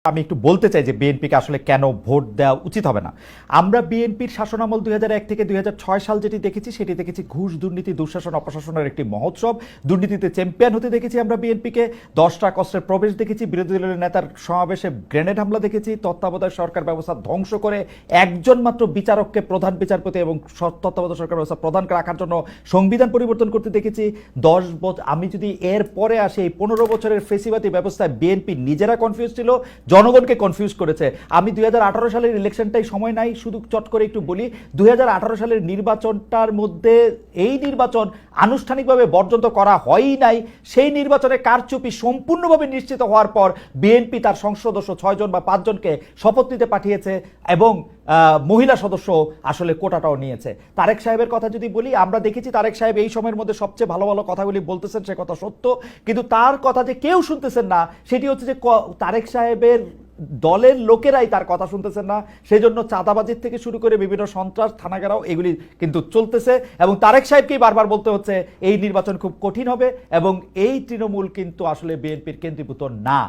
আমি একটু বলতে চাই যে বিএনপিকে আসলে কেন ভোট দেওয়া উচিত হবে না। আমরা বিএনপির শাসনামল 2001 থেকে 2006 সাল যেটি দেখেছি সেটি দেখেছি ঘুষ দুর্নীতি দুঃশাসন অপশাসনের একটি মহোৎসব। দুর্নীতিতে চ্যাম্পিয়ন হতে দেখেছি আমরা বিএনপিকে। 10টা কষ্টের প্রবেশ দেখেছি, বিরোধী দলের নেতার সমাবেশে গ্রেনেড হামলা দেখেছি, তত্ত্বাবধায়ক সরকার ব্যবস্থা ধ্বংস করে একজন মাত্র বিচারককে প্রধান বিচারপতি এবং তত্ত্বাবধায়ক সরকার ব্যবস্থা প্রধান রাখার জন্য সংবিধান পরিবর্তন করতে দেখেছি। 10 বছর, আমি যদি এর পরে আসি, এই 15 বছরের ফেসিবাদী ব্যবস্থায় বিএনপি নিজেরা কনফিউজ ছিল, জনগণকে কনফিউজ করেছে। আমি 2018 সালের ইলেকশনটাই সময় নাই, শুধু চট করে একটু বলি। 2018 সালের নির্বাচনটার মধ্যে এই নির্বাচন আনুষ্ঠানিকভাবে বর্জন করা হয়ই নাই। সেই নির্বাচনে কারচুপি সম্পূর্ণভাবে নিশ্চিত হওয়ার পর বিএনপি তার সংসদ সদস্য 6 জন বা 5 জনকে শপথ নিতে পাঠিয়েছে এবং মহিলা সদস্য আসলে কোটাটাও নিয়েছে। তারেক সাহেবের কথা যদি বলি, আমরা দেখেছি তারেক সাহেব এই সময়ের মধ্যে সবচেয়ে ভালো ভালো কথাগুলি বলতেছেন, সে কথা সত্য, কিন্তু তার কথা যে কেউ শুনতেছেন না সেটি হচ্ছে যে তারেক সাহেবের দলের লোকেরাই তার কথা শুনতেছেন না। সেই জন্য চাঁদাবাজির থেকে শুরু করে বিভিন্ন সন্ত্রাস থানাঘেরাও এগুলি কিন্তু চলতেছে এবং তারেক সাহেবকেই বারবার বলতে হচ্ছে এই নির্বাচন খুব কঠিন হবে এবং এই তৃণমূল কিন্তু আসলে বিএনপির কেন্দ্রীভূত না।